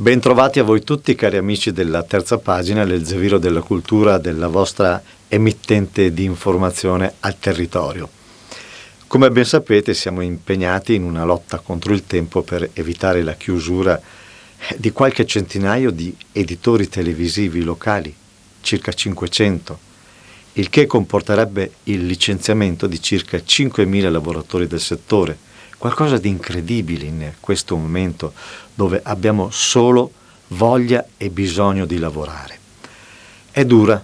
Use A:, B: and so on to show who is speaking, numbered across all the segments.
A: Bentrovati a voi tutti, cari amici della Terza Pagina, l'Elzeviro della Cultura, della vostra emittente di informazione al territorio. Come ben sapete, siamo impegnati in una lotta contro il tempo per evitare la chiusura di qualche centinaio di editori televisivi locali, circa 500, il che comporterebbe il licenziamento di circa 5.000 lavoratori del settore, qualcosa di incredibile in questo momento dove abbiamo solo voglia e bisogno di lavorare. È dura,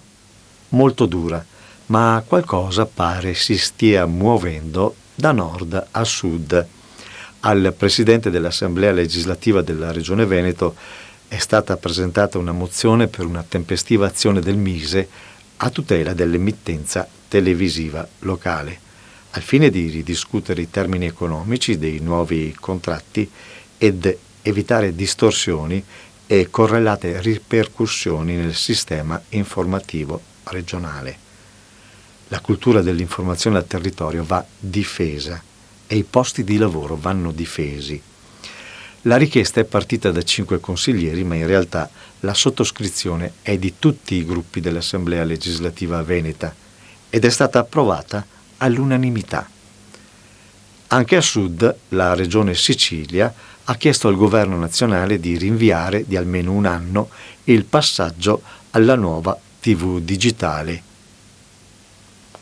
A: molto dura, ma qualcosa pare si stia muovendo da nord a sud. Al Presidente dell'Assemblea legislativa della Regione Veneto è stata presentata una mozione per una tempestiva azione del Mise a tutela dell'emittenza televisiva locale, al fine di ridiscutere i termini economici dei nuovi contratti ed evitare distorsioni e correlate ripercussioni nel sistema informativo regionale. La cultura dell'informazione al territorio va difesa e i posti di lavoro vanno difesi. La richiesta è partita da 5 consiglieri, ma in realtà la sottoscrizione è di tutti i gruppi dell'Assemblea legislativa veneta ed è stata approvata all'unanimità. Anche a sud, la Regione Sicilia ha chiesto al governo nazionale di rinviare di almeno un anno il passaggio alla nuova TV digitale,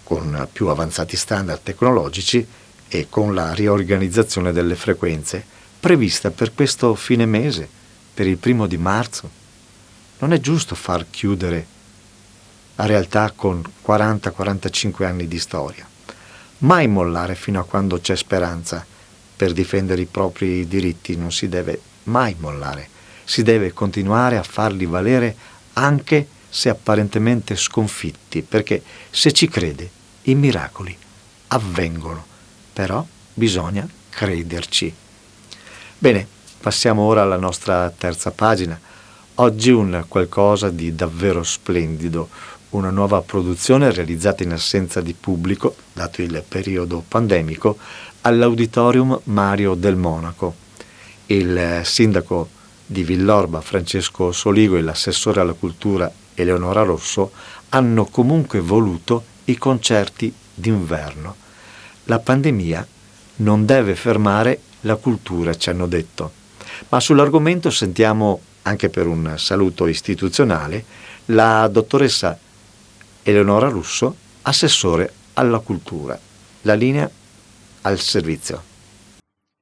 A: con più avanzati standard tecnologici e con la riorganizzazione delle frequenze, prevista per questo fine mese, per il 1° marzo. Non è giusto far chiudere la realtà con 40-45 anni di storia. Mai mollare fino a quando c'è speranza. Per difendere i propri diritti non si deve mai mollare. Si deve continuare a farli valere anche se apparentemente sconfitti, perché se ci crede i miracoli avvengono. Però bisogna crederci. Bene, passiamo ora alla nostra terza pagina. Oggi un qualcosa di davvero splendido, una nuova produzione realizzata in assenza di pubblico, dato il periodo pandemico, all'Auditorium Mario del Monaco. Il sindaco di Villorba, Francesco Soligo, e l'assessore alla cultura, Eleonora Rosso, hanno comunque voluto i concerti d'inverno. La pandemia non deve fermare la cultura, ci hanno detto. Ma sull'argomento sentiamo, anche per un saluto istituzionale, la dottoressa Eleonora Russo, assessore alla cultura. La linea al servizio.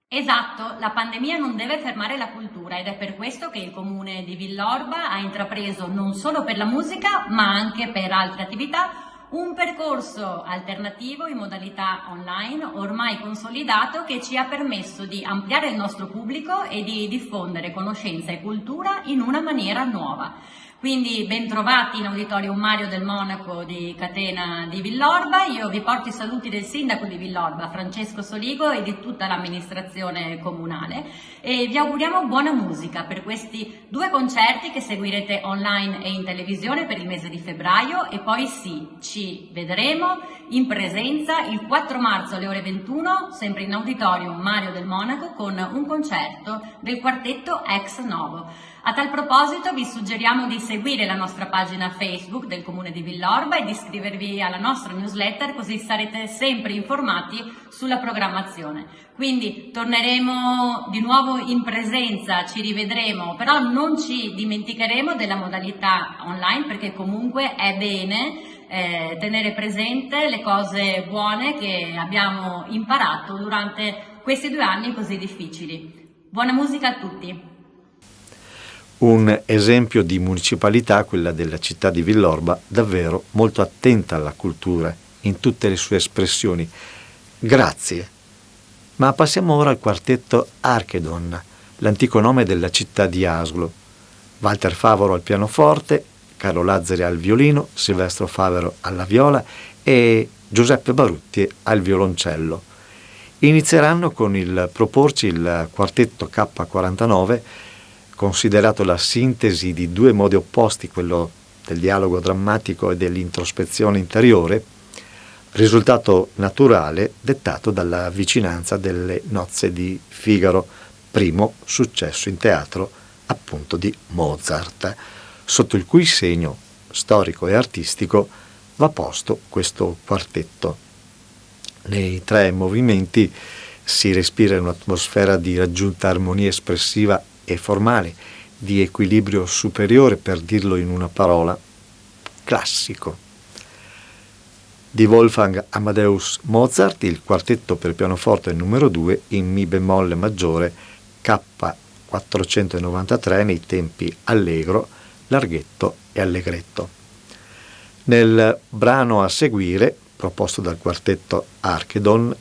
B: Esatto, la pandemia non deve fermare la cultura ed è per questo che il comune di Villorba ha intrapreso non solo per la musica ma anche per altre attività un percorso alternativo in modalità online ormai consolidato che ci ha permesso di ampliare il nostro pubblico e di diffondere conoscenza e cultura in una maniera nuova. Quindi bentrovati in Auditorium Mario del Monaco di Catena di Villorba. Io vi porto i saluti del sindaco di Villorba, Francesco Soligo, e di tutta l'amministrazione comunale e vi auguriamo buona musica per questi 2 concerti che seguirete online e in televisione per il mese di febbraio e poi sì, ci vedremo in presenza il 4 marzo alle ore 21, sempre in Auditorium Mario del Monaco, con un concerto del quartetto Ex Novo. A tal proposito vi suggeriamo di seguire la nostra pagina Facebook del Comune di Villorba e di iscrivervi alla nostra newsletter, così sarete sempre informati sulla programmazione. Quindi torneremo di nuovo in presenza, ci rivedremo, però non ci dimenticheremo della modalità online, perché comunque è bene tenere presente le cose buone che abbiamo imparato durante questi 2 anni così difficili. Buona musica a tutti!
A: Un esempio di municipalità, quella della città di Villorba, davvero molto attenta alla cultura in tutte le sue espressioni. Grazie. Ma passiamo ora al quartetto Archedon, l'antico nome della città di Aslo. Walter Favaro al pianoforte, Carlo Lazzari al violino, Silvestro Favero alla viola e Giuseppe Barutti al violoncello. Inizieranno con il proporci il quartetto K49, considerato la sintesi di 2 modi opposti, quello del dialogo drammatico e dell'introspezione interiore, risultato naturale dettato dalla vicinanza delle nozze di Figaro, primo successo in teatro appunto di Mozart, sotto il cui segno storico e artistico va posto questo quartetto. Nei 3 movimenti si respira un'atmosfera di raggiunta armonia espressiva e formale, di equilibrio superiore, per dirlo in una parola, classico. Di Wolfgang Amadeus Mozart, il quartetto per pianoforte numero 2 in Mi bemolle maggiore K493 nei tempi allegro, larghetto e allegretto. Nel brano a seguire, proposto dal quartetto Archedon,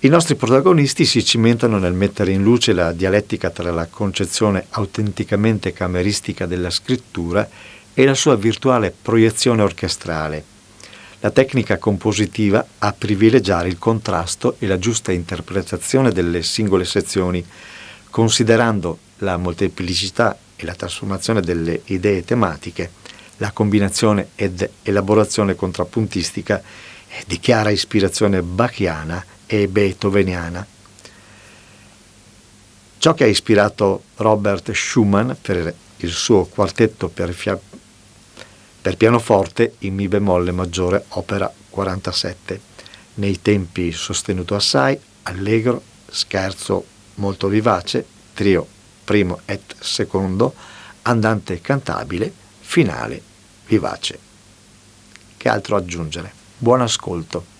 A: i nostri protagonisti si cimentano nel mettere in luce la dialettica tra la concezione autenticamente cameristica della scrittura e la sua virtuale proiezione orchestrale, la tecnica compositiva a privilegiare il contrasto e la giusta interpretazione delle singole sezioni, considerando la molteplicità e la trasformazione delle idee tematiche, la combinazione ed elaborazione contrappuntistica di chiara ispirazione bachiana e beethoveniana. Ciò che ha ispirato Robert Schumann per il suo quartetto per pianoforte in Mi bemolle maggiore opera 47, nei tempi sostenuto assai, allegro, scherzo molto vivace, trio primo et secondo, andante cantabile, finale vivace. Che altro aggiungere? Buon ascolto.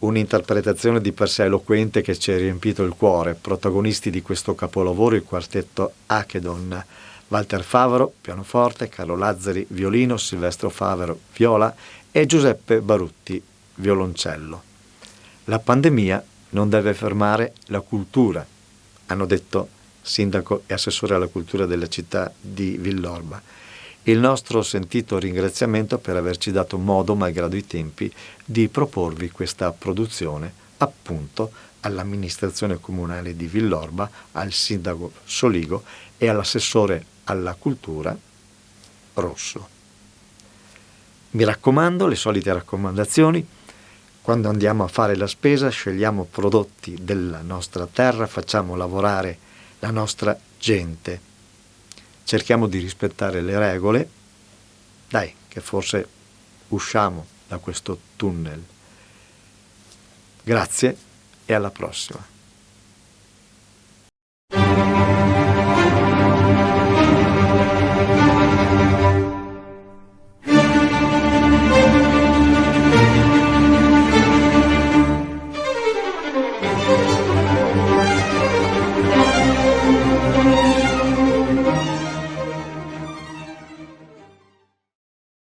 A: Un'interpretazione di per sé eloquente che ci ha riempito il cuore. Protagonisti di questo capolavoro il quartetto Akedon, Walter Favaro, pianoforte, Carlo Lazzari, violino, Silvestro Favaro, viola e Giuseppe Barutti, violoncello. La pandemia non deve fermare la cultura, hanno detto sindaco e assessore alla cultura della città di Villorba. Il nostro sentito ringraziamento per averci dato modo, malgrado i tempi, di proporvi questa produzione appunto all'amministrazione comunale di Villorba, al sindaco Soligo e all'assessore alla cultura Rosso. Mi raccomando, le solite raccomandazioni: quando andiamo a fare la spesa scegliamo prodotti della nostra terra, facciamo lavorare la nostra gente. Cerchiamo di rispettare le regole, dai, che forse usciamo da questo tunnel. Grazie e alla prossima.